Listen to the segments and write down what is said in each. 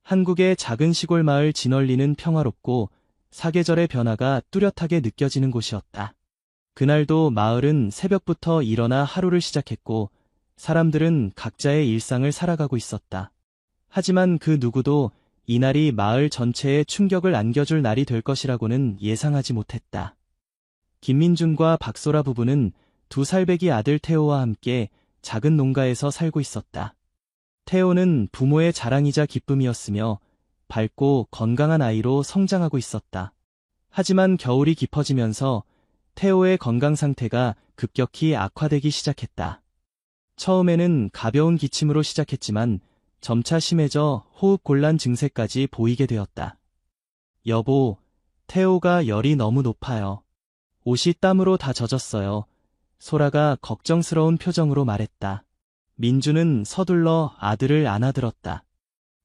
한국의 작은 시골 마을 진얼리는 평화롭고 사계절의 변화가 뚜렷하게 느껴지는 곳이었다. 그날도 마을은 새벽부터 일어나 하루를 시작했고 사람들은 각자의 일상을 살아가고 있었다. 하지만 그 누구도 이날이 마을 전체에 충격을 안겨줄 날이 될 것이라고는 예상하지 못했다. 김민준과 박소라 부부는 두 살배기 아들 태호와 함께 작은 농가에서 살고 있었다. 태호는 부모의 자랑이자 기쁨이었으며 밝고 건강한 아이로 성장하고 있었다. 하지만 겨울이 깊어지면서 태호의 건강 상태가 급격히 악화되기 시작했다. 처음에는 가벼운 기침으로 시작했지만 점차 심해져 호흡곤란 증세까지 보이게 되었다. 여보, 태호가 열이 너무 높아요. 옷이 땀으로 다 젖었어요. 소라가 걱정스러운 표정으로 말했다. 민주는 서둘러 아들을 안아들었다.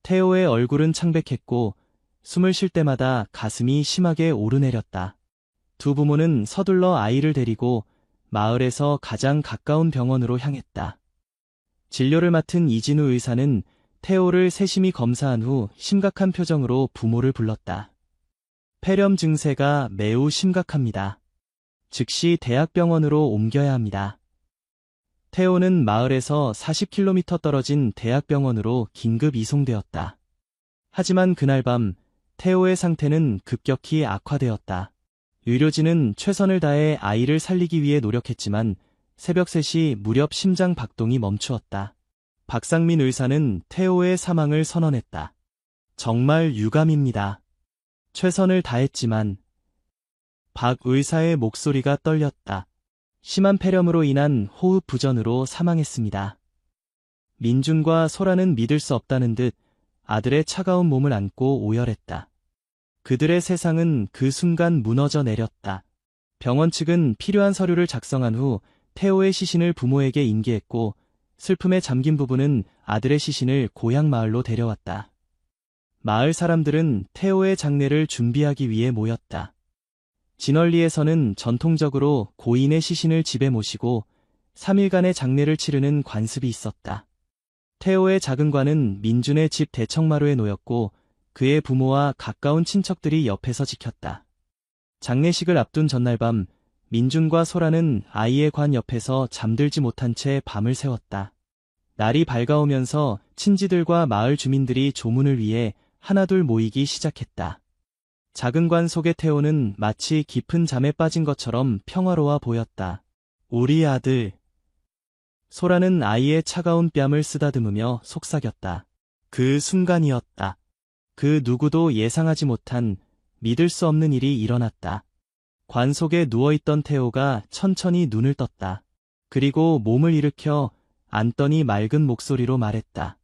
태호의 얼굴은 창백했고 숨을 쉴 때마다 가슴이 심하게 오르내렸다. 두 부모는 서둘러 아이를 데리고 마을에서 가장 가까운 병원으로 향했다. 진료를 맡은 이진우 의사는 태호를 세심히 검사한 후 심각한 표정으로 부모를 불렀다. 폐렴 증세가 매우 심각합니다. 즉시 대학병원으로 옮겨야 합니다. 태호는 마을에서 40km 떨어진 대학병원으로 긴급 이송되었다. 하지만 그날 밤 태호의 상태는 급격히 악화되었다. 의료진은 최선을 다해 아이를 살리기 위해 노력했지만 새벽 3시 무렵 심장 박동이 멈추었다. 박상민 의사는 태호의 사망을 선언했다. 정말 유감입니다. 최선을 다했지만 박 의사의 목소리가 떨렸다. 심한 폐렴으로 인한 호흡 부전으로 사망했습니다. 민준과 소라는 믿을 수 없다는 듯 아들의 차가운 몸을 안고 오열했다. 그들의 세상은 그 순간 무너져 내렸다. 병원 측은 필요한 서류를 작성한 후 태호의 시신을 부모에게 인계했고 슬픔에 잠긴 부부는 아들의 시신을 고향 마을로 데려왔다. 마을 사람들은 태호의 장례를 준비하기 위해 모였다. 진얼리에서는 전통적으로 고인의 시신을 집에 모시고 3일간의 장례를 치르는 관습이 있었다. 태호의 작은 관은 민준의 집 대청마루에 놓였고 그의 부모와 가까운 친척들이 옆에서 지켰다. 장례식을 앞둔 전날 밤 민준과 소라는 아이의 관 옆에서 잠들지 못한 채 밤을 새웠다. 날이 밝아오면서 친지들과 마을 주민들이 조문을 위해 하나둘 모이기 시작했다. 작은 관 속의 태호는 마치 깊은 잠에 빠진 것처럼 평화로워 보였다. 우리 아들. 소라는 아이의 차가운 뺨을 쓰다듬으며 속삭였다. 그 순간이었다. 그 누구도 예상하지 못한 믿을 수 없는 일이 일어났다. 관 속에 누워있던 태호가 천천히 눈을 떴다. 그리고 몸을 일으켜 앉더니 맑은 목소리로 말했다.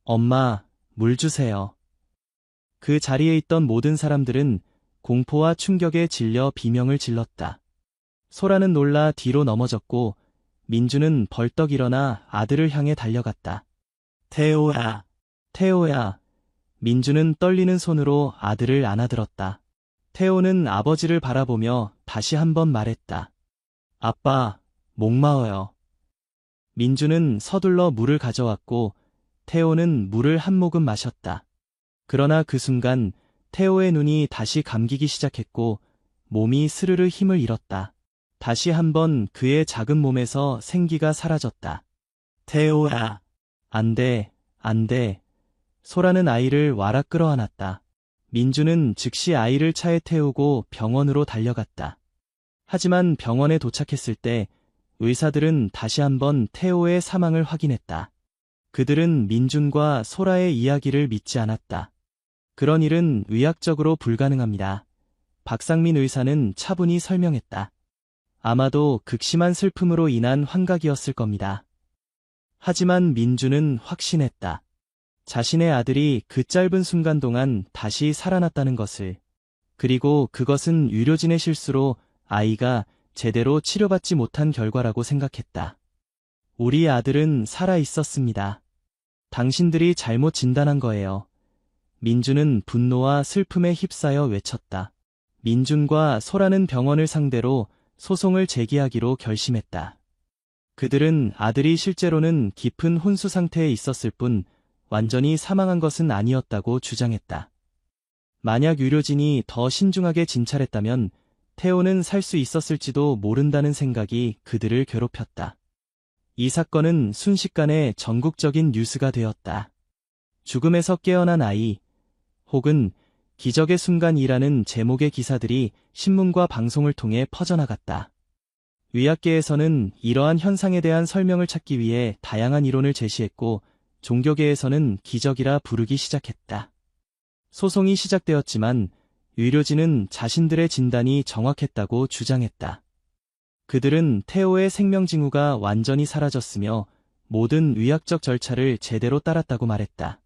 엄마, 물 주세요. 그 자리에 있던 모든 사람들은 공포와 충격에 질려 비명을 질렀다. 소라는 놀라 뒤로 넘어졌고 민주는 벌떡 일어나 아들을 향해 달려갔다. 태호야, 태호야. 민주는 떨리는 손으로 아들을 안아들었다. 태호는 아버지를 바라보며 다시 한번 말했다. 아빠, 목마워요. 민주는 서둘러 물을 가져왔고 태호는 물을 한 모금 마셨다. 그러나 그 순간 태호의 눈이 다시 감기기 시작했고 몸이 스르르 힘을 잃었다. 다시 한번 그의 작은 몸에서 생기가 사라졌다. 태호야. 안 돼, 안 돼. 소라는 아이를 와락 끌어안았다. 민주는 즉시 아이를 차에 태우고 병원으로 달려갔다. 하지만 병원에 도착했을 때 의사들은 다시 한번 태호의 사망을 확인했다. 그들은 민준과 소라의 이야기를 믿지 않았다. 그런 일은 의학적으로 불가능합니다. 박상민 의사는 차분히 설명했다. 아마도 극심한 슬픔으로 인한 환각이었을 겁니다. 하지만 민준은 확신했다. 자신의 아들이 그 짧은 순간 동안 다시 살아났다는 것을. 그리고 그것은 의료진의 실수로 아이가 제대로 치료받지 못한 결과라고 생각했다. 우리 아들은 살아 있었습니다. 당신들이 잘못 진단한 거예요. 민준은 분노와 슬픔에 휩싸여 외쳤다. 민준과 소라는 병원을 상대로 소송을 제기하기로 결심했다. 그들은 아들이 실제로는 깊은 혼수 상태에 있었을 뿐 완전히 사망한 것은 아니었다고 주장했다. 만약 의료진이 더 신중하게 진찰했다면 태호는 살 수 있었을지도 모른다는 생각이 그들을 괴롭혔다. 이 사건은 순식간에 전국적인 뉴스가 되었다. 죽음에서 깨어난 아이, 혹은 기적의 순간이라는 제목의 기사들이 신문과 방송을 통해 퍼져나갔다. 의학계에서는 이러한 현상에 대한 설명을 찾기 위해 다양한 이론을 제시했고, 종교계에서는 기적이라 부르기 시작했다. 소송이 시작되었지만 의료진은 자신들의 진단이 정확했다고 주장했다. 그들은 태호의 생명징후가 완전히 사라졌으며 모든 의학적 절차를 제대로 따랐다고 말했다.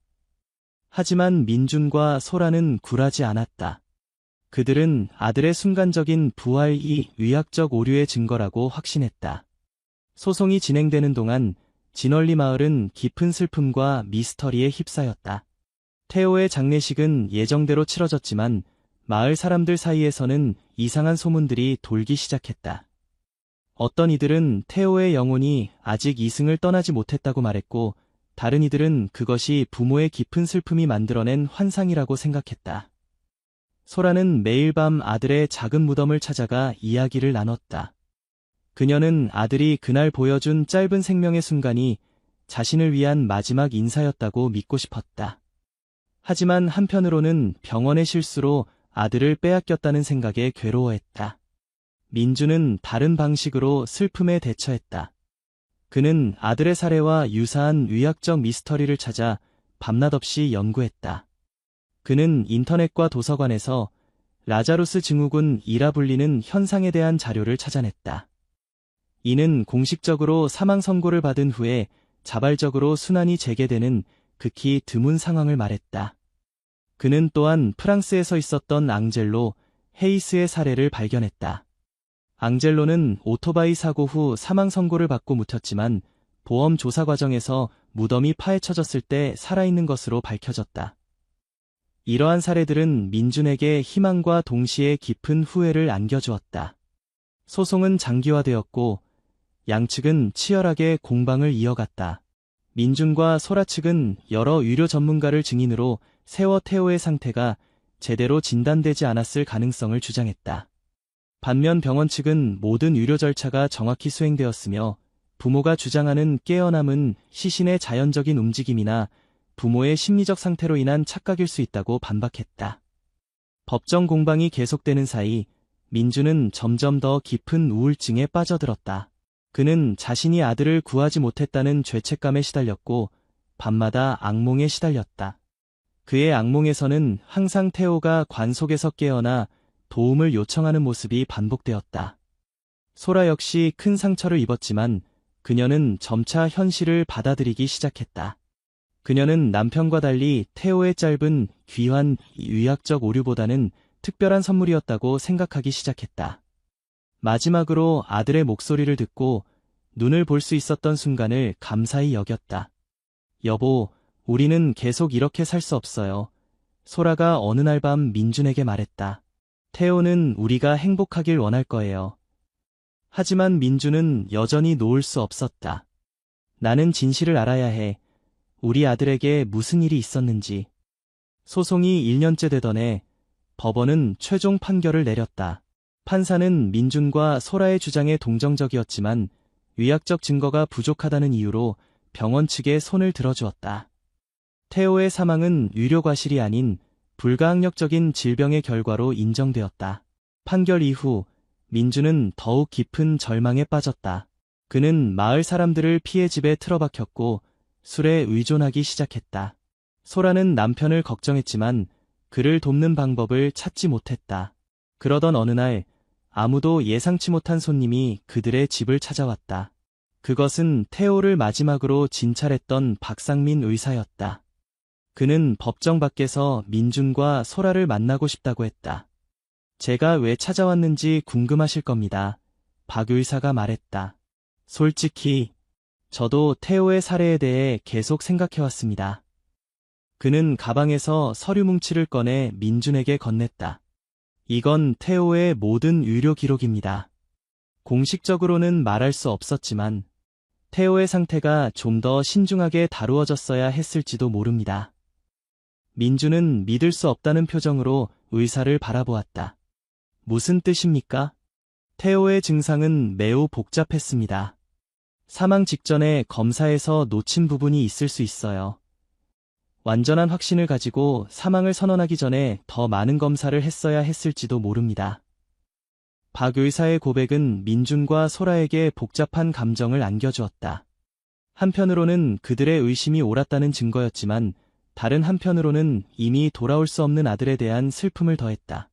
하지만 민준과 소라는 굴하지 않았다. 그들은 아들의 순간적인 부활이 의학적 오류의 증거라고 확신했다. 소송이 진행되는 동안 진월리 마을은 깊은 슬픔과 미스터리에 휩싸였다. 태호의 장례식은 예정대로 치러졌지만 마을 사람들 사이에서는 이상한 소문들이 돌기 시작했다. 어떤 이들은 태호의 영혼이 아직 이승을 떠나지 못했다고 말했고, 다른 이들은 그것이 부모의 깊은 슬픔이 만들어낸 환상이라고 생각했다. 소라는 매일 밤 아들의 작은 무덤을 찾아가 이야기를 나눴다. 그녀는 아들이 그날 보여준 짧은 생명의 순간이 자신을 위한 마지막 인사였다고 믿고 싶었다. 하지만 한편으로는 병원의 실수로 아들을 빼앗겼다는 생각에 괴로워했다. 민주는 다른 방식으로 슬픔에 대처했다. 그는 아들의 사례와 유사한 의학적 미스터리를 찾아 밤낮 없이 연구했다. 그는 인터넷과 도서관에서 라자루스 증후군이라 불리는 현상에 대한 자료를 찾아냈다. 이는 공식적으로 사망 선고를 받은 후에 자발적으로 순환이 재개되는 극히 드문 상황을 말했다. 그는 또한 프랑스에서 있었던 앙젤로 헤이스의 사례를 발견했다. 앙젤로는 오토바이 사고 후 사망 선고를 받고 묻혔지만 보험 조사 과정에서 무덤이 파헤쳐졌을 때 살아있는 것으로 밝혀졌다. 이러한 사례들은 민준에게 희망과 동시에 깊은 후회를 안겨주었다. 소송은 장기화되었고 양측은 치열하게 공방을 이어갔다. 민준과 소라 측은 여러 의료 전문가를 증인으로 세워 태호의 상태가 제대로 진단되지 않았을 가능성을 주장했다. 반면 병원 측은 모든 의료 절차가 정확히 수행되었으며 부모가 주장하는 깨어남은 시신의 자연적인 움직임이나 부모의 심리적 상태로 인한 착각일 수 있다고 반박했다. 법정 공방이 계속되는 사이 민주는 점점 더 깊은 우울증에 빠져들었다. 그는 자신이 아들을 구하지 못했다는 죄책감에 시달렸고 밤마다 악몽에 시달렸다. 그의 악몽에서는 항상 태호가 관 속에서 깨어나 도움을 요청하는 모습이 반복되었다. 소라 역시 큰 상처를 입었지만 그녀는 점차 현실을 받아들이기 시작했다. 그녀는 남편과 달리 태호의 짧은 귀한 의학적 오류보다는 특별한 선물이었다고 생각하기 시작했다. 마지막으로 아들의 목소리를 듣고 눈을 볼 수 있었던 순간을 감사히 여겼다. 여보, 우리는 계속 이렇게 살 수 없어요. 소라가 어느 날 밤 민준에게 말했다. 태호는 우리가 행복하길 원할 거예요. 하지만 민준은 여전히 놓을 수 없었다. 나는 진실을 알아야 해. 우리 아들에게 무슨 일이 있었는지. 소송이 1년째 되던 해 법원은 최종 판결을 내렸다. 판사는 민준과 소라의 주장에 동정적이었지만 의학적 증거가 부족하다는 이유로 병원 측에 손을 들어주었다. 태호의 사망은 의료 과실이 아닌 불가항력적인 질병의 결과로 인정되었다. 판결 이후 민주는 더욱 깊은 절망에 빠졌다. 그는 마을 사람들을 피해 집에 틀어박혔고 술에 의존하기 시작했다. 소라는 남편을 걱정했지만 그를 돕는 방법을 찾지 못했다. 그러던 어느 날 아무도 예상치 못한 손님이 그들의 집을 찾아왔다. 그것은 태호를 마지막으로 진찰했던 박상민 의사였다. 그는 법정 밖에서 민준과 소라를 만나고 싶다고 했다. 제가 왜 찾아왔는지 궁금하실 겁니다. 박 의사가 말했다. 솔직히 저도 태호의 사례에 대해 계속 생각해왔습니다. 그는 가방에서 서류 뭉치를 꺼내 민준에게 건넸다. 이건 태호의 모든 의료 기록입니다. 공식적으로는 말할 수 없었지만 태호의 상태가 좀 더 신중하게 다루어졌어야 했을지도 모릅니다. 민주는 믿을 수 없다는 표정으로 의사를 바라보았다. 무슨 뜻입니까? 태호의 증상은 매우 복잡했습니다. 사망 직전에 검사에서 놓친 부분이 있을 수 있어요. 완전한 확신을 가지고 사망을 선언하기 전에 더 많은 검사를 했어야 했을지도 모릅니다. 박 의사의 고백은 민준과 소라에게 복잡한 감정을 안겨주었다. 한편으로는 그들의 의심이 옳았다는 증거였지만 다른 한편으로는 이미 돌아올 수 없는 아들에 대한 슬픔을 더했다.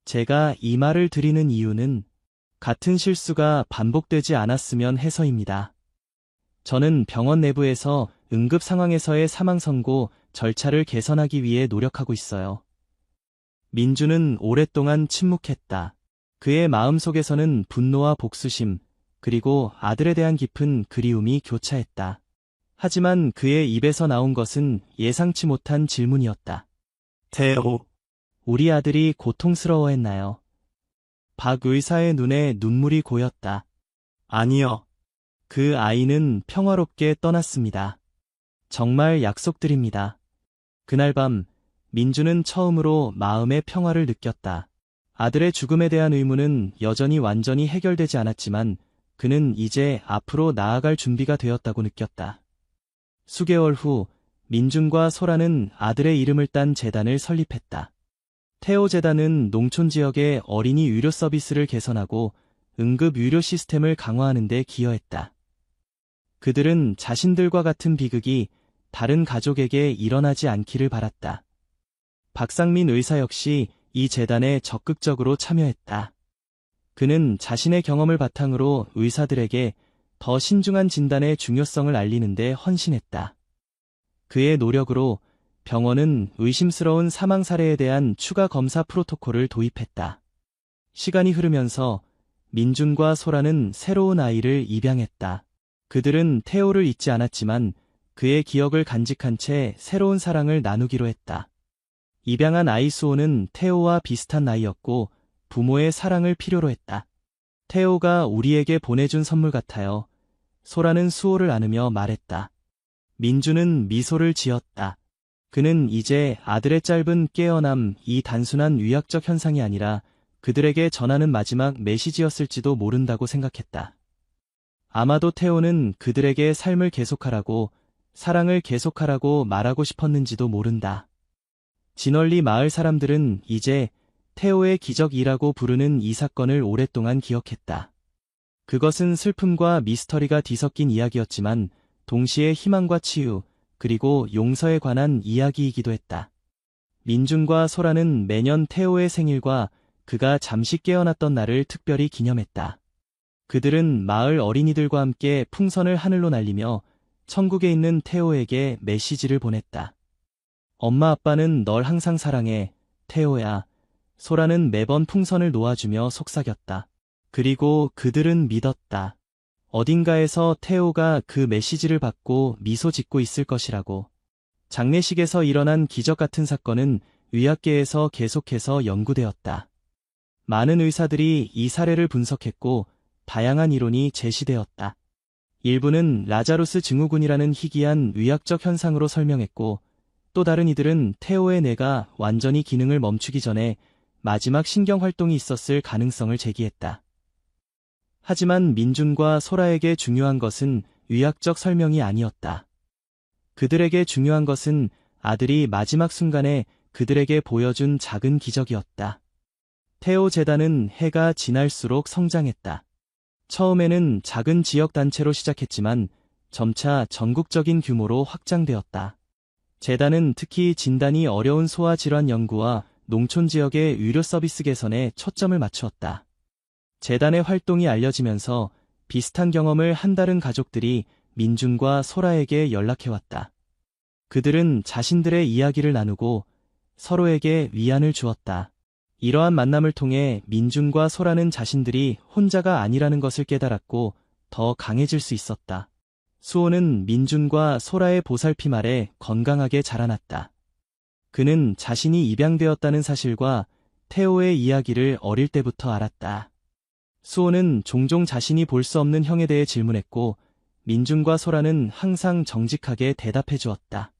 제가 이 말을 드리는 이유는 같은 실수가 반복되지 않았으면 해서입니다. 저는 병원 내부에서 응급 상황에서의 사망 선고 절차를 개선하기 위해 노력하고 있어요. 민주는 오랫동안 침묵했다. 그의 마음속에서는 분노와 복수심, 그리고 아들에 대한 깊은 그리움이 교차했다. 하지만 그의 입에서 나온 것은 예상치 못한 질문이었다. 태호, 우리 아들이 고통스러워했나요? 박 의사의 눈에 눈물이 고였다. 아니요. 그 아이는 평화롭게 떠났습니다. 정말 약속드립니다. 그날 밤, 민주는 처음으로 마음의 평화를 느꼈다. 아들의 죽음에 대한 의문은 여전히 완전히 해결되지 않았지만 그는 이제 앞으로 나아갈 준비가 되었다고 느꼈다. 수개월 후 민준과 소라는 아들의 이름을 딴 재단을 설립했다. 태호 재단은 농촌 지역의 어린이 의료 서비스를 개선하고 응급 의료 시스템을 강화하는 데 기여했다. 그들은 자신들과 같은 비극이 다른 가족에게 일어나지 않기를 바랐다. 박상민 의사 역시 이 재단에 적극적으로 참여했다. 그는 자신의 경험을 바탕으로 의사들에게 더 신중한 진단의 중요성을 알리는 데 헌신했다. 그의 노력으로 병원은 의심스러운 사망 사례에 대한 추가 검사 프로토콜을 도입했다. 시간이 흐르면서 민준과 소라는 새로운 아이를 입양했다. 그들은 태호를 잊지 않았지만 그의 기억을 간직한 채 새로운 사랑을 나누기로 했다. 입양한 아이 수호는 태호와 비슷한 나이였고 부모의 사랑을 필요로 했다. 태호가 우리에게 보내준 선물 같아요. 소라는 수호를 안으며 말했다. 민주는 미소를 지었다. 그는 이제 아들의 짧은 깨어남이 단순한 의학적 현상이 아니라 그들에게 전하는 마지막 메시지였을지도 모른다고 생각했다. 아마도 태호는 그들에게 삶을 계속하라고, 사랑을 계속하라고 말하고 싶었는지도 모른다. 진월리 마을 사람들은 이제 태호의 기적이라고 부르는 이 사건을 오랫동안 기억했다. 그것은 슬픔과 미스터리가 뒤섞인 이야기였지만 동시에 희망과 치유, 그리고 용서에 관한 이야기이기도 했다. 민준과 소라는 매년 태호의 생일과 그가 잠시 깨어났던 날을 특별히 기념했다. 그들은 마을 어린이들과 함께 풍선을 하늘로 날리며 천국에 있는 태호에게 메시지를 보냈다. 엄마 아빠는 널 항상 사랑해, 태호야. 소라는 매번 풍선을 놓아주며 속삭였다. 그리고 그들은 믿었다. 어딘가에서 태호가 그 메시지를 받고 미소 짓고 있을 것이라고. 장례식에서 일어난 기적 같은 사건은 의학계에서 계속해서 연구되었다. 많은 의사들이 이 사례를 분석했고 다양한 이론이 제시되었다. 일부는 라자루스 증후군이라는 희귀한 의학적 현상으로 설명했고 또 다른 이들은 태호의 뇌가 완전히 기능을 멈추기 전에 마지막 신경 활동이 있었을 가능성을 제기했다. 하지만 민준과 소라에게 중요한 것은 의학적 설명이 아니었다. 그들에게 중요한 것은 아들이 마지막 순간에 그들에게 보여준 작은 기적이었다. 태호 재단은 해가 지날수록 성장했다. 처음에는 작은 지역 단체로 시작했지만 점차 전국적인 규모로 확장되었다. 재단은 특히 진단이 어려운 소아 질환 연구와 농촌 지역의 의료 서비스 개선에 초점을 맞추었다. 재단의 활동이 알려지면서 비슷한 경험을 한 다른 가족들이 민준과 소라에게 연락해왔다. 그들은 자신들의 이야기를 나누고 서로에게 위안을 주었다. 이러한 만남을 통해 민준과 소라는 자신들이 혼자가 아니라는 것을 깨달았고 더 강해질 수 있었다. 수호는 민준과 소라의 보살핌 아래 건강하게 자라났다. 그는 자신이 입양되었다는 사실과 태호의 이야기를 어릴 때부터 알았다. 수호는 종종 자신이 볼 수 없는 형에 대해 질문했고 민준과 소라는 항상 정직하게 대답해 주었다.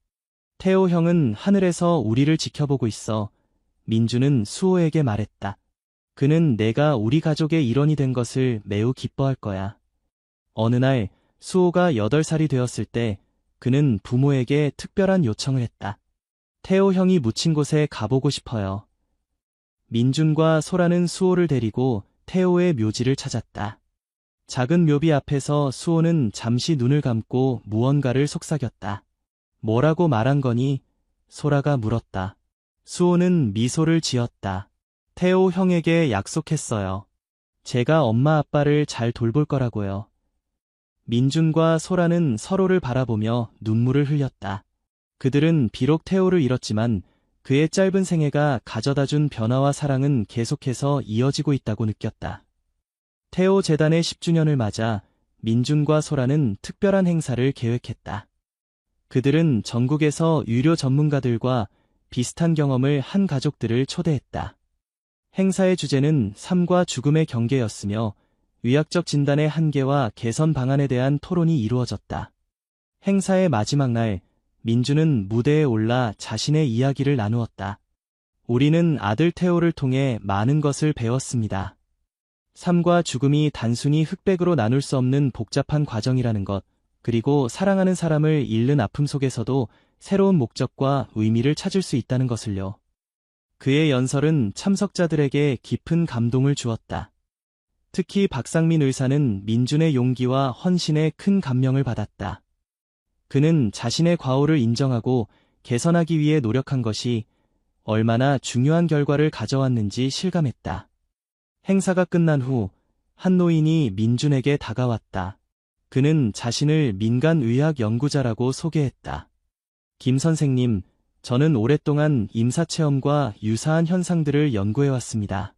태호 형은 하늘에서 우리를 지켜보고 있어. 민준은 수호에게 말했다. 그는 내가 우리 가족의 일원이 된 것을 매우 기뻐할 거야. 어느 날 수호가 8살이 되었을 때 그는 부모에게 특별한 요청을 했다. 태호 형이 묻힌 곳에 가보고 싶어요. 민준과 소라는 수호를 데리고 태호의 묘지를 찾았다. 작은 묘비 앞에서 수호는 잠시 눈을 감고 무언가를 속삭였다. 뭐라고 말한 거니? 소라가 물었다. 수호는 미소를 지었다. 태호 형에게 약속했어요. 제가 엄마 아빠를 잘 돌볼 거라고요. 민준과 소라는 서로를 바라보며 눈물을 흘렸다. 그들은 비록 태호를 잃었지만 그의 짧은 생애가 가져다준 변화와 사랑은 계속해서 이어지고 있다고 느꼈다. 태호 재단의 10주년을 맞아 민준과 소라는 특별한 행사를 계획했다. 그들은 전국에서 유료 전문가들과 비슷한 경험을 한 가족들을 초대했다. 행사의 주제는 삶과 죽음의 경계였으며 의학적 진단의 한계와 개선 방안에 대한 토론이 이루어졌다. 행사의 마지막 날, 민준은 무대에 올라 자신의 이야기를 나누었다. 우리는 아들 태호를 통해 많은 것을 배웠습니다. 삶과 죽음이 단순히 흑백으로 나눌 수 없는 복잡한 과정이라는 것, 그리고 사랑하는 사람을 잃는 아픔 속에서도 새로운 목적과 의미를 찾을 수 있다는 것을요. 그의 연설은 참석자들에게 깊은 감동을 주었다. 특히 박상민 의사는 민준의 용기와 헌신에 큰 감명을 받았다. 그는 자신의 과오를 인정하고 개선하기 위해 노력한 것이 얼마나 중요한 결과를 가져왔는지 실감했다. 행사가 끝난 후 한 노인이 민준에게 다가왔다. 그는 자신을 민간의학 연구자라고 소개했다. 김 선생님, 저는 오랫동안 임사체험과 유사한 현상들을 연구해왔습니다.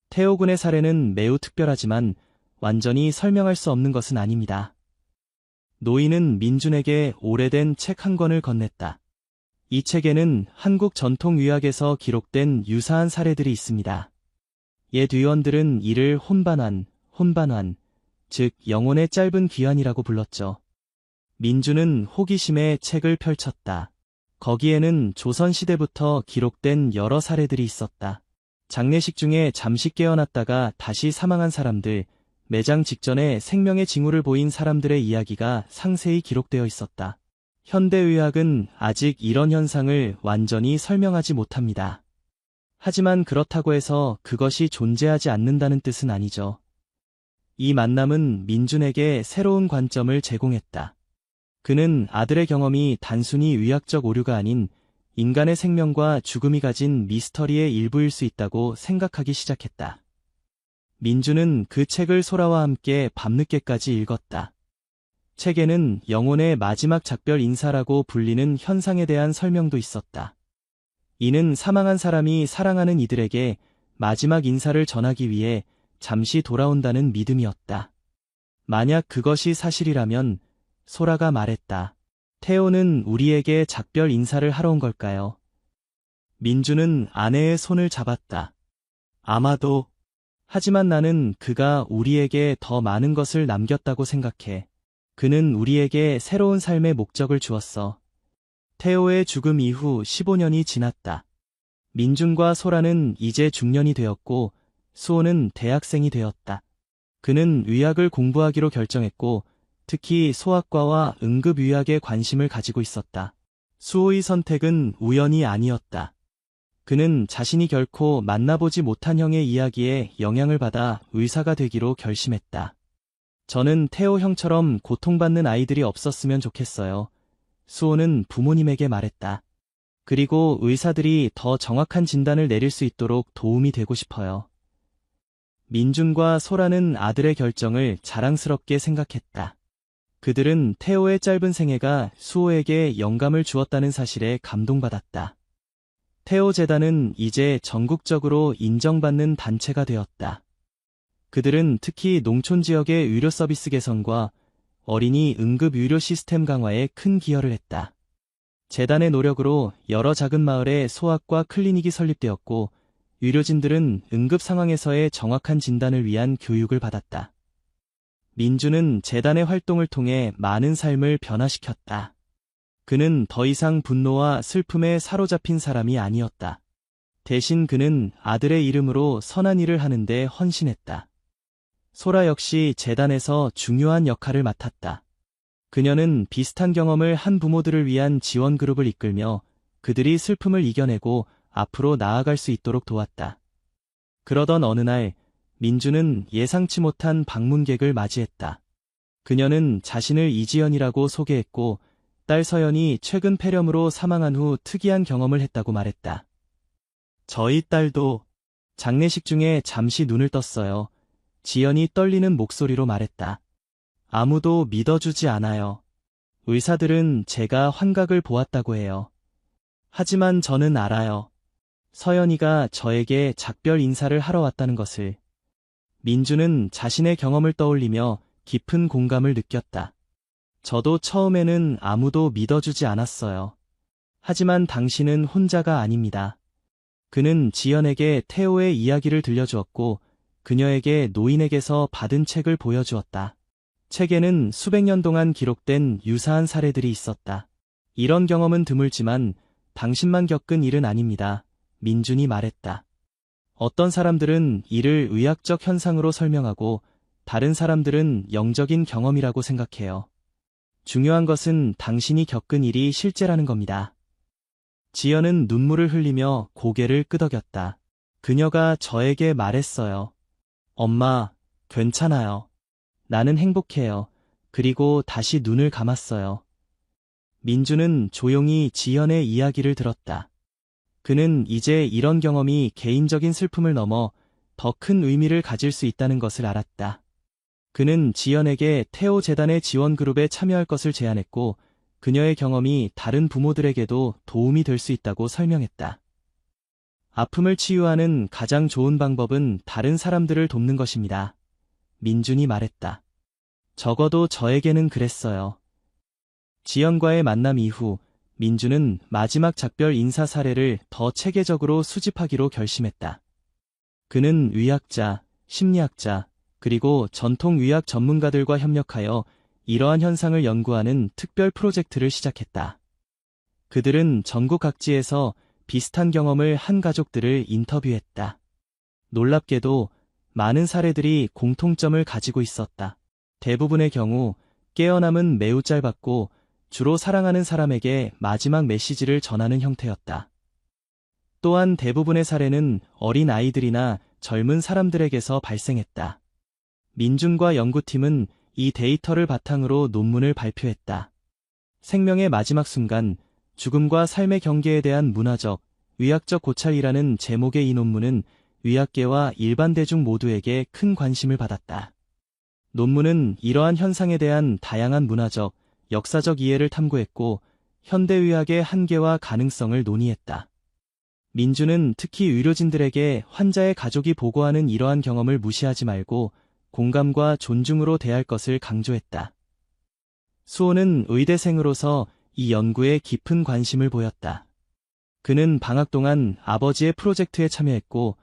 태호 군의 사례는 매우 특별하지만 완전히 설명할 수 없는 것은 아닙니다. 노인은 민준에게 오래된 책 한 권을 건넸다. 이 책에는 한국 전통의학에서 기록된 유사한 사례들이 있습니다. 옛 의원들은 이를 혼반환, 즉 영혼의 짧은 귀환이라고 불렀죠. 민준은 호기심에 책을 펼쳤다. 거기에는 조선시대부터 기록된 여러 사례들이 있었다. 장례식 중에 잠시 깨어났다가 다시 사망한 사람들, 매장 직전에 생명의 징후를 보인 사람들의 이야기가 상세히 기록되어 있었다. 현대의학은 아직 이런 현상을 완전히 설명하지 못합니다. 하지만 그렇다고 해서 그것이 존재하지 않는다는 뜻은 아니죠. 이 만남은 민준에게 새로운 관점을 제공했다. 그는 아들의 경험이 단순히 의학적 오류가 아닌 인간의 생명과 죽음이 가진 미스터리의 일부일 수 있다고 생각하기 시작했다. 민준은 그 책을 소라와 함께 밤늦게까지 읽었다. 책에는 영혼의 마지막 작별 인사라고 불리는 현상에 대한 설명도 있었다. 이는 사망한 사람이 사랑하는 이들에게 마지막 인사를 전하기 위해 잠시 돌아온다는 믿음이었다. 만약 그것이 사실이라면 소라가 말했다. 태호는 우리에게 작별 인사를 하러 온 걸까요? 민준은 아내의 손을 잡았다. 아마도. 하지만 나는 그가 우리에게 더 많은 것을 남겼다고 생각해. 그는 우리에게 새로운 삶의 목적을 주었어. 태호의 죽음 이후 15년이 지났다. 민준과 소라는 이제 중년이 되었고 수호는 대학생이 되었다. 그는 의학을 공부하기로 결정했고 특히 소아과와 응급의학에 관심을 가지고 있었다. 수호의 선택은 우연이 아니었다. 그는 자신이 결코 만나보지 못한 형의 이야기에 영향을 받아 의사가 되기로 결심했다. 저는 태호 형처럼 고통받는 아이들이 없었으면 좋겠어요. 수호는 부모님에게 말했다. 그리고 의사들이 더 정확한 진단을 내릴 수 있도록 도움이 되고 싶어요. 민준과 소라는 아들의 결정을 자랑스럽게 생각했다. 그들은 태호의 짧은 생애가 수호에게 영감을 주었다는 사실에 감동받았다. 태호 재단은 이제 전국적으로 인정받는 단체가 되었다. 그들은 특히 농촌 지역의 의료 서비스 개선과 어린이 응급 의료 시스템 강화에 큰 기여를 했다. 재단의 노력으로 여러 작은 마을에 소아과 클리닉이 설립되었고 의료진들은 응급 상황에서의 정확한 진단을 위한 교육을 받았다. 민주는 재단의 활동을 통해 많은 삶을 변화시켰다. 그는 더 이상 분노와 슬픔에 사로잡힌 사람이 아니었다. 대신 그는 아들의 이름으로 선한 일을 하는데 헌신했다. 소라 역시 재단에서 중요한 역할을 맡았다. 그녀는 비슷한 경험을 한 부모들을 위한 지원 그룹을 이끌며 그들이 슬픔을 이겨내고 앞으로 나아갈 수 있도록 도왔다. 그러던 어느 날, 민주는 예상치 못한 방문객을 맞이했다. 그녀는 자신을 이지연이라고 소개했고, 딸 서연이 최근 폐렴으로 사망한 후 특이한 경험을 했다고 말했다. 저희 딸도 장례식 중에 잠시 눈을 떴어요. 지연이 떨리는 목소리로 말했다. 아무도 믿어주지 않아요. 의사들은 제가 환각을 보았다고 해요. 하지만 저는 알아요. 서연이가 저에게 작별 인사를 하러 왔다는 것을. 민주는 자신의 경험을 떠올리며 깊은 공감을 느꼈다. 저도 처음에는 아무도 믿어주지 않았어요. 하지만 당신은 혼자가 아닙니다. 그는 지연에게 태호의 이야기를 들려주었고 그녀에게 노인에게서 받은 책을 보여주었다. 책에는 수백 년 동안 기록된 유사한 사례들이 있었다. 이런 경험은 드물지만 당신만 겪은 일은 아닙니다. 민준이 말했다. 어떤 사람들은 이를 의학적 현상으로 설명하고 다른 사람들은 영적인 경험이라고 생각해요. 중요한 것은 당신이 겪은 일이 실제라는 겁니다. 지연은 눈물을 흘리며 고개를 끄덕였다. 그녀가 저에게 말했어요. 엄마, 괜찮아요. 나는 행복해요. 그리고 다시 눈을 감았어요. 민주는 조용히 지연의 이야기를 들었다. 그는 이제 이런 경험이 개인적인 슬픔을 넘어 더 큰 의미를 가질 수 있다는 것을 알았다. 그는 지연에게 태호 재단의 지원 그룹에 참여할 것을 제안했고 그녀의 경험이 다른 부모들에게도 도움이 될 수 있다고 설명했다. 아픔을 치유하는 가장 좋은 방법은 다른 사람들을 돕는 것입니다. 민준이 말했다. 적어도 저에게는 그랬어요. 지연과의 만남 이후 민주는 마지막 작별 인사 사례를 더 체계적으로 수집하기로 결심했다. 그는 의학자, 심리학자, 그리고 전통의학 전문가들과 협력하여 이러한 현상을 연구하는 특별 프로젝트를 시작했다. 그들은 전국 각지에서 비슷한 경험을 한 가족들을 인터뷰했다. 놀랍게도 많은 사례들이 공통점을 가지고 있었다. 대부분의 경우 깨어남은 매우 짧았고 주로 사랑하는 사람에게 마지막 메시지를 전하는 형태였다. 또한 대부분의 사례는 어린 아이들이나 젊은 사람들에게서 발생했다. 민준과 연구팀은 이 데이터를 바탕으로 논문을 발표했다. 생명의 마지막 순간, 죽음과 삶의 경계에 대한 문화적, 의학적 고찰이라는 제목의 이 논문은 의학계와 일반 대중 모두에게 큰 관심을 받았다. 논문은 이러한 현상에 대한 다양한 문화적, 역사적 이해를 탐구했고 현대의학의 한계와 가능성을 논의했다. 민주는 특히 의료진들에게 환자의 가족이 보고하는 이러한 경험을 무시하지 말고 공감과 존중으로 대할 것을 강조했다. 수호는 의대생으로서 이 연구에 깊은 관심을 보였다. 그는 방학 동안 아버지의 프로젝트에 참여했고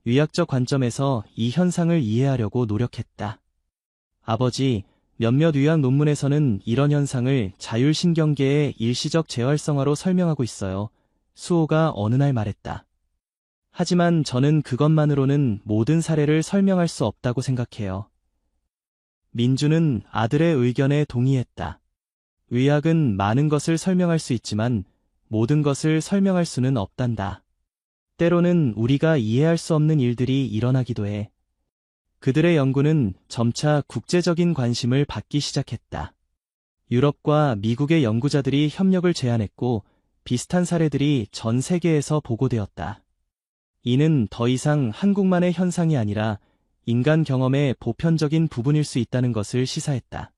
의학적 관점에서 이 현상을 이해하려고 노력했다. 아버지, 몇몇 의학 논문에서는 이런 현상을 자율신경계의 일시적 재활성화로 설명하고 있어요. 수호가 어느 날 말했다. 하지만 저는 그것만으로는 모든 사례를 설명할 수 없다고 생각해요. 민주는 아들의 의견에 동의했다. 의학은 많은 것을 설명할 수 있지만 모든 것을 설명할 수는 없단다. 때로는 우리가 이해할 수 없는 일들이 일어나기도 해. 그들의 연구는 점차 국제적인 관심을 받기 시작했다. 유럽과 미국의 연구자들이 협력을 제안했고 비슷한 사례들이 전 세계에서 보고되었다. 이는 더 이상 한국만의 현상이 아니라 인간 경험의 보편적인 부분일 수 있다는 것을 시사했다.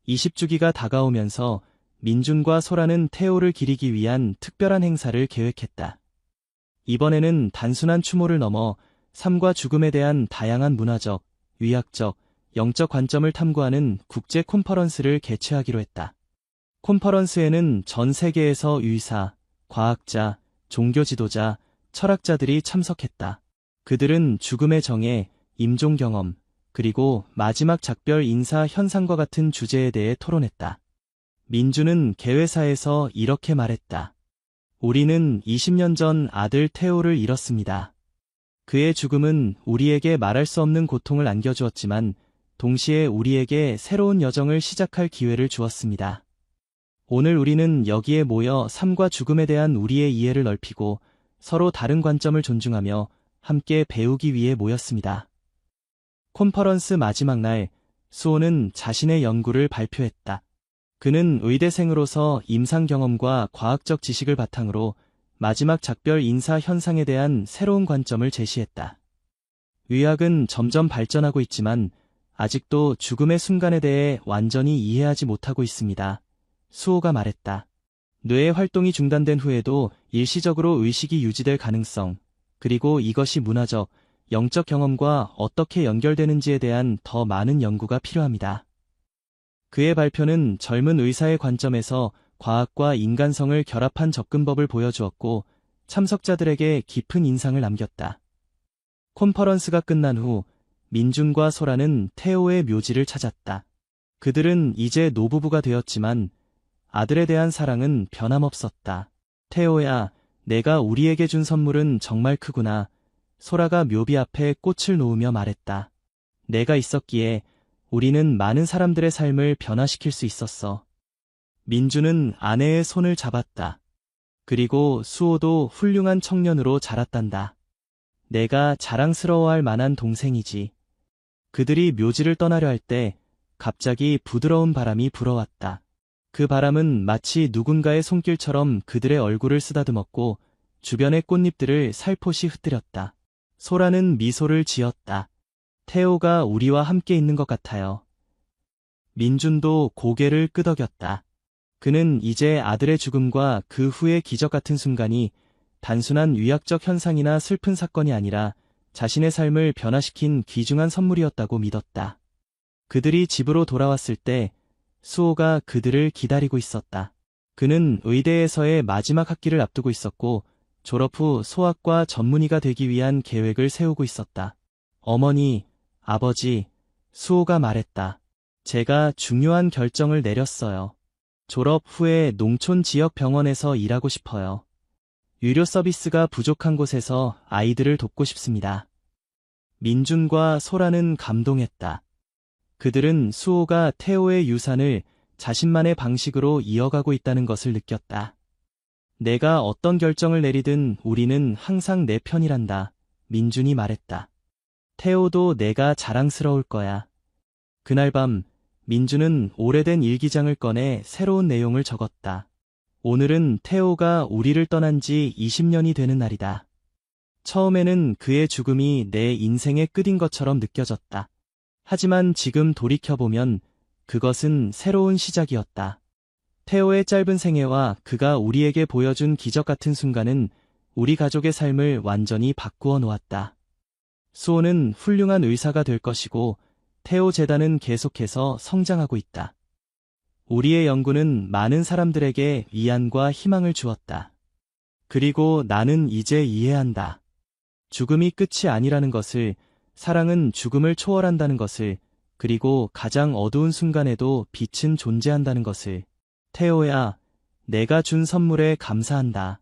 20주기가 다가오면서 민준과 소라는 태호를 기리기 위한 특별한 행사를 계획했다. 이번에는 단순한 추모를 넘어 삶과 죽음에 대한 다양한 문화적, 의학적, 영적 관점을 탐구하는 국제 콘퍼런스를 개최하기로 했다. 콘퍼런스에는 전 세계에서 의사, 과학자, 종교 지도자, 철학자들이 참석했다. 그들은 죽음의 정의, 임종 경험, 그리고 마지막 작별 인사 현상과 같은 주제에 대해 토론했다. 민주는 개회사에서 이렇게 말했다. 우리는 20년 전 아들 태호를 잃었습니다. 그의 죽음은 우리에게 말할 수 없는 고통을 안겨주었지만 동시에 우리에게 새로운 여정을 시작할 기회를 주었습니다. 오늘 우리는 여기에 모여 삶과 죽음에 대한 우리의 이해를 넓히고 서로 다른 관점을 존중하며 함께 배우기 위해 모였습니다. 콘퍼런스 마지막 날, 수호는 자신의 연구를 발표했다. 그는 의대생으로서 임상 경험과 과학적 지식을 바탕으로 마지막 작별 인사 현상에 대한 새로운 관점을 제시했다. 의학은 점점 발전하고 있지만 아직도 죽음의 순간에 대해 완전히 이해하지 못하고 있습니다. 수호가 말했다. 뇌의 활동이 중단된 후에도 일시적으로 의식이 유지될 가능성, 그리고 이것이 문화적, 영적 경험과 어떻게 연결되는지에 대한 더 많은 연구가 필요합니다. 그의 발표는 젊은 의사의 관점에서 과학과 인간성을 결합한 접근법을 보여주었고 참석자들에게 깊은 인상을 남겼다. 콘퍼런스가 끝난 후 민준과 소라는 태호의 묘지를 찾았다. 그들은 이제 노부부가 되었지만 아들에 대한 사랑은 변함없었다. 태호야, 내가 우리에게 준 선물은 정말 크구나. 소라가 묘비 앞에 꽃을 놓으며 말했다. 내가 있었기에 우리는 많은 사람들의 삶을 변화시킬 수 있었어. 민주는 아내의 손을 잡았다. 그리고 수호도 훌륭한 청년으로 자랐단다. 내가 자랑스러워할 만한 동생이지. 그들이 묘지를 떠나려 할 때 갑자기 부드러운 바람이 불어왔다. 그 바람은 마치 누군가의 손길처럼 그들의 얼굴을 쓰다듬었고 주변의 꽃잎들을 살포시 흩뜨렸다. 소라는 미소를 지었다. 태호가 우리와 함께 있는 것 같아요. 민준도 고개를 끄덕였다. 그는 이제 아들의 죽음과 그 후의 기적 같은 순간이 단순한 의학적 현상이나 슬픈 사건이 아니라 자신의 삶을 변화시킨 귀중한 선물이었다고 믿었다. 그들이 집으로 돌아왔을 때 수호가 그들을 기다리고 있었다. 그는 의대에서의 마지막 학기를 앞두고 있었고 졸업 후 소아과 전문의가 되기 위한 계획을 세우고 있었다. 어머니, 아버지, 수호가 말했다. 제가 중요한 결정을 내렸어요. 졸업 후에 농촌 지역 병원에서 일하고 싶어요. 유료 서비스가 부족한 곳에서 아이들을 돕고 싶습니다. 민준과 소라는 감동했다. 그들은 수호가 태호의 유산을 자신만의 방식으로 이어가고 있다는 것을 느꼈다. 내가 어떤 결정을 내리든 우리는 항상 내 편이란다. 민준이 말했다. 태호도 내가 자랑스러울 거야. 그날 밤 민준은 오래된 일기장을 꺼내 새로운 내용을 적었다. 오늘은 태호가 우리를 떠난 지 20년이 되는 날이다. 처음에는 그의 죽음이 내 인생의 끝인 것처럼 느껴졌다. 하지만 지금 돌이켜보면 그것은 새로운 시작이었다. 태호의 짧은 생애와 그가 우리에게 보여준 기적 같은 순간은 우리 가족의 삶을 완전히 바꾸어 놓았다. 수호는 훌륭한 의사가 될 것이고 태호 재단은 계속해서 성장하고 있다. 우리의 연구는 많은 사람들에게 위안과 희망을 주었다. 그리고 나는 이제 이해한다. 죽음이 끝이 아니라는 것을, 사랑은 죽음을 초월한다는 것을, 그리고 가장 어두운 순간에도 빛은 존재한다는 것을. 태호야, 내가 준 선물에 감사한다.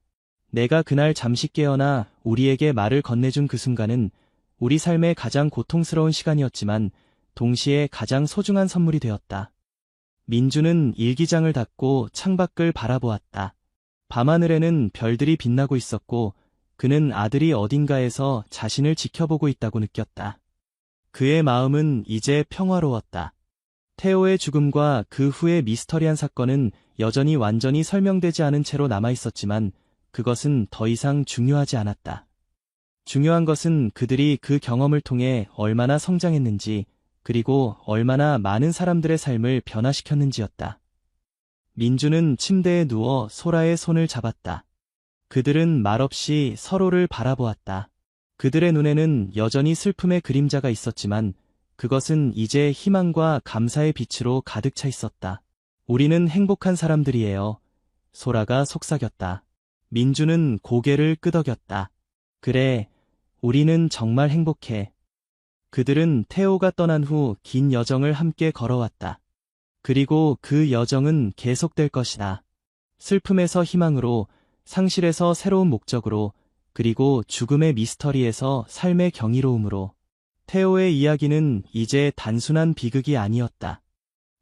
내가 그날 잠시 깨어나 우리에게 말을 건네준 그 순간은 우리 삶의 가장 고통스러운 시간이었지만 동시에 가장 소중한 선물이 되었다. 민주는 일기장을 닫고 창밖을 바라보았다. 밤하늘에는 별들이 빛나고 있었고 그는 아들이 어딘가에서 자신을 지켜보고 있다고 느꼈다. 그의 마음은 이제 평화로웠다. 태호의 죽음과 그 후의 미스터리한 사건은 여전히 완전히 설명되지 않은 채로 남아있었지만 그것은 더 이상 중요하지 않았다. 중요한 것은 그들이 그 경험을 통해 얼마나 성장했는지, 그리고 얼마나 많은 사람들의 삶을 변화시켰는지였다. 민주는 침대에 누워 소라의 손을 잡았다. 그들은 말없이 서로를 바라보았다. 그들의 눈에는 여전히 슬픔의 그림자가 있었지만 그것은 이제 희망과 감사의 빛으로 가득 차 있었다. 우리는 행복한 사람들이에요. 소라가 속삭였다. 민주는 고개를 끄덕였다. 그래, 우리는 정말 행복해. 그들은 태호가 떠난 후 긴 여정을 함께 걸어왔다. 그리고 그 여정은 계속될 것이다. 슬픔에서 희망으로, 상실에서 새로운 목적으로, 그리고 죽음의 미스터리에서 삶의 경이로움으로. 태호의 이야기는 이제 단순한 비극이 아니었다.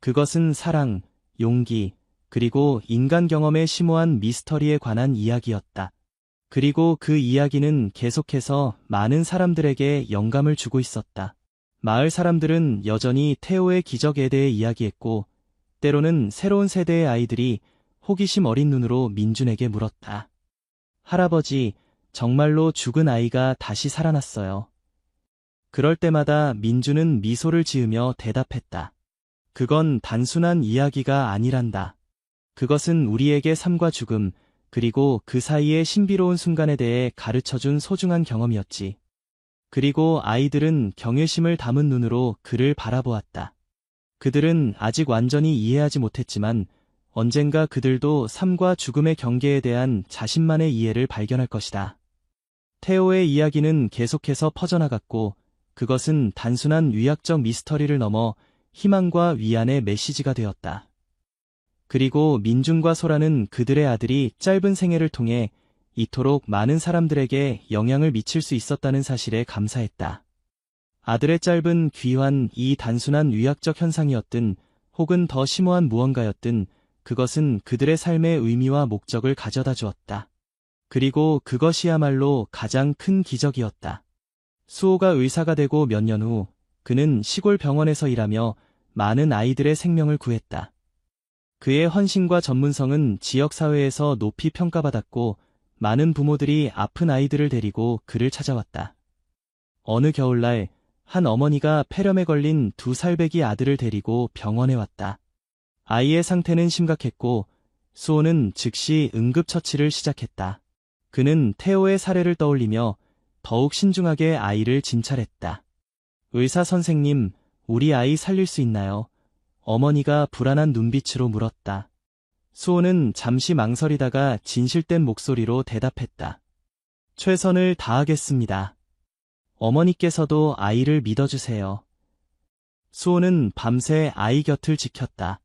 그것은 사랑, 용기, 그리고 인간 경험의 심오한 미스터리에 관한 이야기였다. 그리고 그 이야기는 계속해서 많은 사람들에게 영감을 주고 있었다. 마을 사람들은 여전히 태호의 기적에 대해 이야기했고, 때로는 새로운 세대의 아이들이 호기심 어린 눈으로 민준에게 물었다. 할아버지, 정말로 죽은 아이가 다시 살아났어요. 그럴 때마다 민준은 미소를 지으며 대답했다. 그건 단순한 이야기가 아니란다. 그것은 우리에게 삶과 죽음, 그리고 그 사이의 신비로운 순간에 대해 가르쳐준 소중한 경험이었지. 그리고 아이들은 경외심을 담은 눈으로 그를 바라보았다. 그들은 아직 완전히 이해하지 못했지만 언젠가 그들도 삶과 죽음의 경계에 대한 자신만의 이해를 발견할 것이다. 태호의 이야기는 계속해서 퍼져나갔고 그것은 단순한 의학적 미스터리를 넘어 희망과 위안의 메시지가 되었다. 그리고 민준과 소라는 그들의 아들이 짧은 생애를 통해 이토록 많은 사람들에게 영향을 미칠 수 있었다는 사실에 감사했다. 아들의 짧은 귀환, 이 단순한 의학적 현상이었든 혹은 더 심오한 무언가였든 그것은 그들의 삶의 의미와 목적을 가져다 주었다. 그리고 그것이야말로 가장 큰 기적이었다. 수호가 의사가 되고 몇 년 후 그는 시골 병원에서 일하며 많은 아이들의 생명을 구했다. 그의 헌신과 전문성은 지역사회에서 높이 평가받았고 많은 부모들이 아픈 아이들을 데리고 그를 찾아왔다. 어느 겨울날 한 어머니가 폐렴에 걸린 2살배기 아들을 데리고 병원에 왔다. 아이의 상태는 심각했고 수호는 즉시 응급처치를 시작했다. 그는 태호의 사례를 떠올리며 더욱 신중하게 아이를 진찰했다. 의사 선생님, 우리 아이 살릴 수 있나요? 어머니가 불안한 눈빛으로 물었다. 수호는 잠시 망설이다가 진실된 목소리로 대답했다. 최선을 다하겠습니다. 어머니께서도 아이를 믿어주세요. 수호는 밤새 아이 곁을 지켰다.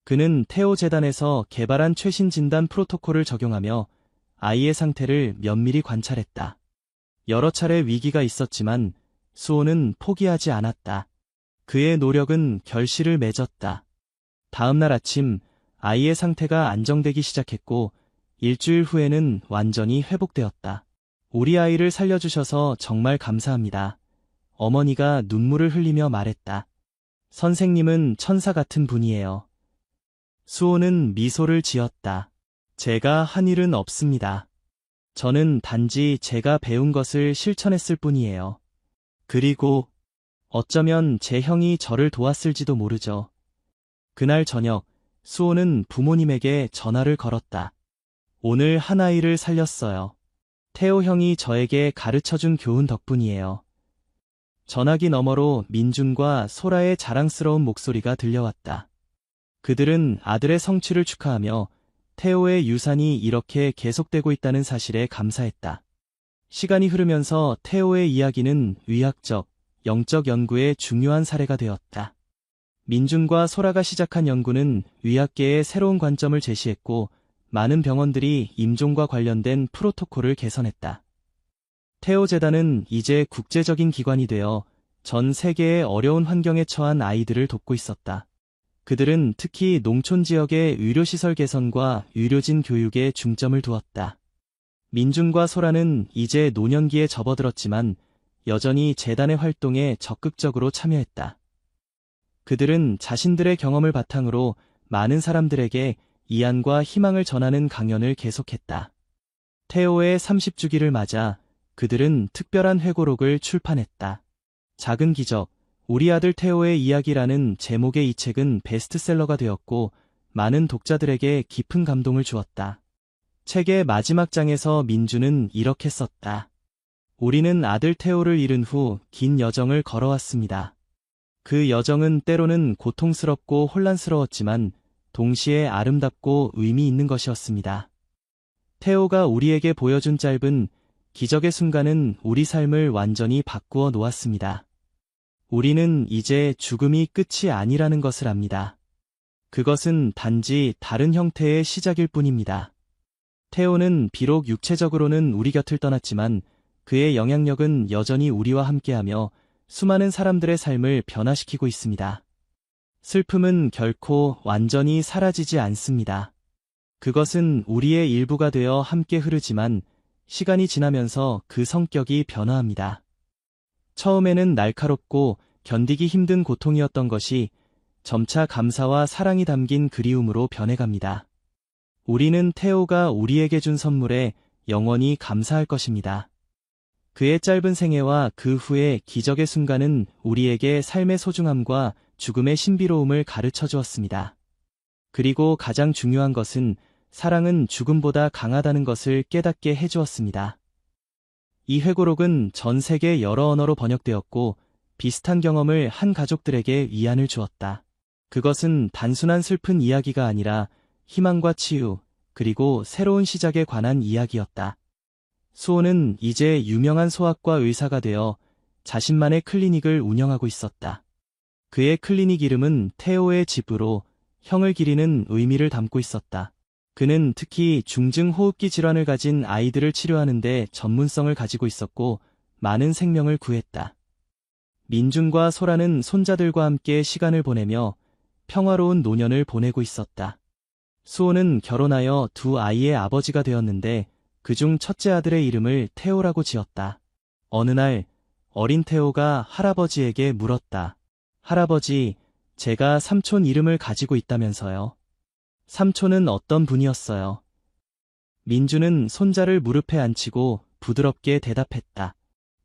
그는 태호 재단에서 개발한 최신 진단 프로토콜을 적용하며 아이의 상태를 면밀히 관찰했다. 여러 차례 위기가 있었지만 수호는 포기하지 않았다. 그의 노력은 결실을 맺었다. 다음 날 아침 아이의 상태가 안정되기 시작했고 일주일 후에는 완전히 회복되었다. 우리 아이를 살려주셔서 정말 감사합니다. 어머니가 눈물을 흘리며 말했다. 선생님은 천사 같은 분이에요. 수호는 미소를 지었다. 제가 한 일은 없습니다. 저는 단지 제가 배운 것을 실천했을 뿐이에요. 그리고 어쩌면 제 형이 저를 도왔을지도 모르죠. 그날 저녁 수호는 부모님에게 전화를 걸었다. 오늘 한 아이를 살렸어요. 태호 형이 저에게 가르쳐준 교훈 덕분이에요. 전화기 너머로 민준과 소라의 자랑스러운 목소리가 들려왔다. 그들은 아들의 성취를 축하하며 태호의 유산이 이렇게 계속되고 있다는 사실에 감사했다. 시간이 흐르면서 태호의 이야기는 의학적, 영적 연구의 중요한 사례가 되었다. 민준과 소라가 시작한 연구는 의학계에 새로운 관점을 제시했고 많은 병원들이 임종과 관련된 프로토콜을 개선했다. 태호 재단은 이제 국제적인 기관이 되어 전 세계의 어려운 환경에 처한 아이들을 돕고 있었다. 그들은 특히 농촌 지역의 의료시설 개선과 의료진 교육에 중점을 두었다. 민준과 소라는 이제 노년기에 접어들었지만 여전히 재단의 활동에 적극적으로 참여했다. 그들은 자신들의 경험을 바탕으로 많은 사람들에게 이안과 희망을 전하는 강연을 계속했다. 태호의 30주기를 맞아 그들은 특별한 회고록을 출판했다. 작은 기적, 우리 아들 태호의 이야기라는 제목의 이 책은 베스트셀러가 되었고 많은 독자들에게 깊은 감동을 주었다. 책의 마지막 장에서 민준은 이렇게 썼다. 우리는 아들 태호를 잃은 후 긴 여정을 걸어왔습니다. 그 여정은 때로는 고통스럽고 혼란스러웠지만 동시에 아름답고 의미 있는 것이었습니다. 태호가 우리에게 보여준 짧은 기적의 순간은 우리 삶을 완전히 바꾸어 놓았습니다. 우리는 이제 죽음이 끝이 아니라는 것을 압니다. 그것은 단지 다른 형태의 시작일 뿐입니다. 태호는 비록 육체적으로는 우리 곁을 떠났지만 그의 영향력은 여전히 우리와 함께하며 수많은 사람들의 삶을 변화시키고 있습니다. 슬픔은 결코 완전히 사라지지 않습니다. 그것은 우리의 일부가 되어 함께 흐르지만 시간이 지나면서 그 성격이 변화합니다. 처음에는 날카롭고 견디기 힘든 고통이었던 것이 점차 감사와 사랑이 담긴 그리움으로 변해갑니다. 우리는 태호가 우리에게 준 선물에 영원히 감사할 것입니다. 그의 짧은 생애와 그 후의 기적의 순간은 우리에게 삶의 소중함과 죽음의 신비로움을 가르쳐 주었습니다. 그리고 가장 중요한 것은 사랑은 죽음보다 강하다는 것을 깨닫게 해주었습니다. 이 회고록은 전 세계 여러 언어로 번역되었고 비슷한 경험을 한 가족들에게 위안을 주었다. 그것은 단순한 슬픈 이야기가 아니라 희망과 치유, 그리고 새로운 시작에 관한 이야기였다. 수호는 이제 유명한 소아과 의사가 되어 자신만의 클리닉을 운영하고 있었다. 그의 클리닉 이름은 태호의 집으로 형을 기리는 의미를 담고 있었다. 그는 특히 중증 호흡기 질환을 가진 아이들을 치료하는 데 전문성을 가지고 있었고 많은 생명을 구했다. 민준과 소라는 손자들과 함께 시간을 보내며 평화로운 노년을 보내고 있었다. 수호는 결혼하여 두 아이의 아버지가 되었는데 그중 첫째 아들의 이름을 태호라고 지었다. 어느 날 어린 태호가 할아버지에게 물었다. 할아버지, 제가 삼촌 이름을 가지고 있다면서요. 삼촌은 어떤 분이었어요? 민주는 손자를 무릎에 앉히고 부드럽게 대답했다.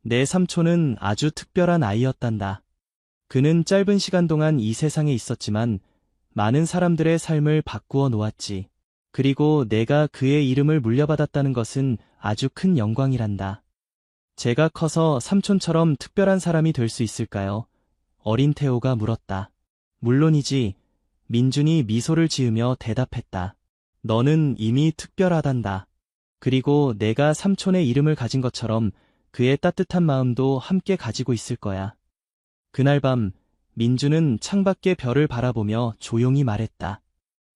내 삼촌은 아주 특별한 아이였단다. 그는 짧은 시간 동안 이 세상에 있었지만 많은 사람들의 삶을 바꾸어 놓았지. 그리고 내가 그의 이름을 물려받았다는 것은 아주 큰 영광이란다. 제가 커서 삼촌처럼 특별한 사람이 될 수 있을까요? 어린 태호가 물었다. 물론이지. 민준이 미소를 지으며 대답했다. 너는 이미 특별하단다. 그리고 내가 삼촌의 이름을 가진 것처럼 그의 따뜻한 마음도 함께 가지고 있을 거야. 그날 밤 민준은 창밖의 별을 바라보며 조용히 말했다.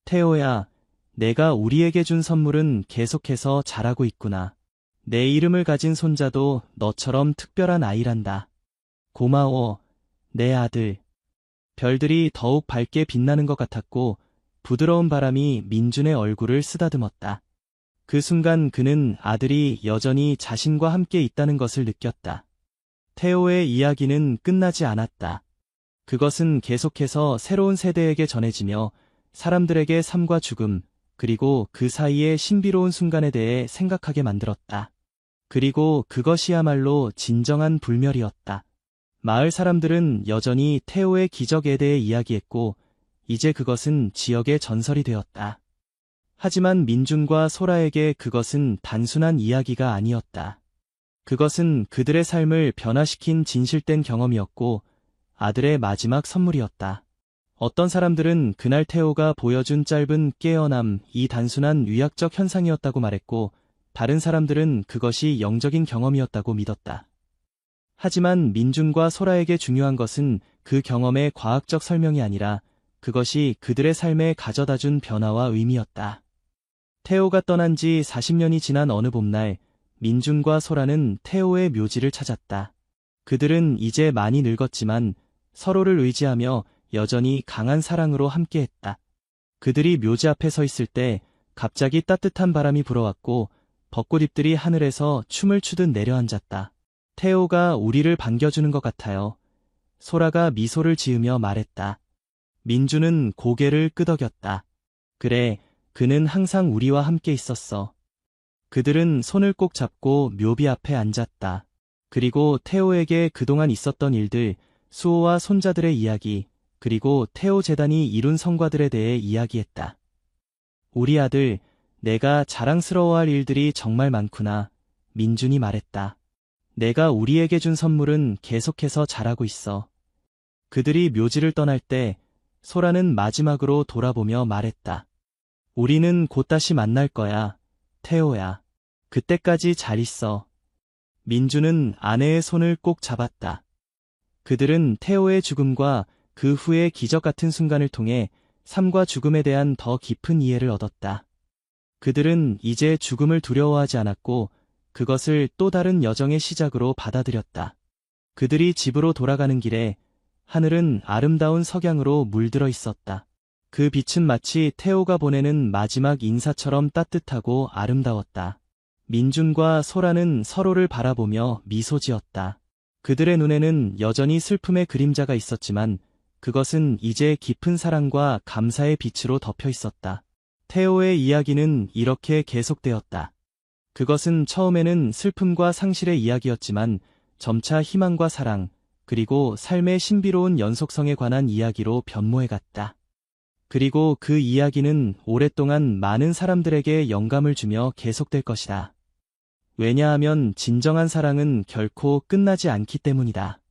태호야, 내가 우리에게 준 선물은 계속해서 자라고 있구나. 내 이름을 가진 손자도 너처럼 특별한 아이란다. 고마워, 내 아들. 별들이 더욱 밝게 빛나는 것 같았고 부드러운 바람이 민준의 얼굴을 쓰다듬었다. 그 순간 그는 아들이 여전히 자신과 함께 있다는 것을 느꼈다. 태호의 이야기는 끝나지 않았다. 그것은 계속해서 새로운 세대에게 전해지며 사람들에게 삶과 죽음, 그리고 그 사이의 신비로운 순간에 대해 생각하게 만들었다. 그리고 그것이야말로 진정한 불멸이었다. 마을 사람들은 여전히 태호의 기적에 대해 이야기했고 이제 그것은 지역의 전설이 되었다. 하지만 민준과 소라에게 그것은 단순한 이야기가 아니었다. 그것은 그들의 삶을 변화시킨 진실된 경험이었고 아들의 마지막 선물이었다. 어떤 사람들은 그날 태호가 보여준 짧은 깨어남이 단순한 의학적 현상이었다고 말했고 다른 사람들은 그것이 영적인 경험이었다고 믿었다. 하지만 민준과 소라에게 중요한 것은 그 경험의 과학적 설명이 아니라 그것이 그들의 삶에 가져다준 변화와 의미였다. 태호가 떠난 지 40년이 지난 어느 봄날 민준과 소라는 태호의 묘지를 찾았다. 그들은 이제 많이 늙었지만 서로를 의지하며 여전히 강한 사랑으로 함께했다. 그들이 묘지 앞에 서 있을 때 갑자기 따뜻한 바람이 불어왔고 벚꽃잎들이 하늘에서 춤을 추듯 내려앉았다. 태호가 우리를 반겨주는 것 같아요. 소라가 미소를 지으며 말했다. 민주는 고개를 끄덕였다. 그래, 그는 항상 우리와 함께 있었어. 그들은 손을 꼭 잡고 묘비 앞에 앉았다. 그리고 태호에게 그동안 있었던 일들, 수호와 손자들의 이야기, 그리고 태호 재단이 이룬 성과들에 대해 이야기했다. 우리 아들, 내가 자랑스러워할 일들이 정말 많구나. 민준이 말했다. 내가 우리에게 준 선물은 계속해서 자라고 있어. 그들이 묘지를 떠날 때 소라는 마지막으로 돌아보며 말했다. 우리는 곧 다시 만날 거야, 태호야. 그때까지 잘 있어. 민주는 아내의 손을 꼭 잡았다. 그들은 테오의 죽음과 그 후의 기적 같은 순간을 통해 삶과 죽음에 대한 더 깊은 이해를 얻었다. 그들은 이제 죽음을 두려워하지 않았고 그것을 또 다른 여정의 시작으로 받아들였다. 그들이 집으로 돌아가는 길에 하늘은 아름다운 석양으로 물들어 있었다. 그 빛은 마치 테오가 보내는 마지막 인사처럼 따뜻하고 아름다웠다. 민준과 소라는 서로를 바라보며 미소 지었다. 그들의 눈에는 여전히 슬픔의 그림자가 있었지만 그것은 이제 깊은 사랑과 감사의 빛으로 덮여 있었다. 테오의 이야기는 이렇게 계속되었다. 그것은 처음에는 슬픔과 상실의 이야기였지만 점차 희망과 사랑, 그리고 삶의 신비로운 연속성에 관한 이야기로 변모해갔다. 그리고 그 이야기는 오랫동안 많은 사람들에게 영감을 주며 계속될 것이다. 왜냐하면 진정한 사랑은 결코 끝나지 않기 때문이다.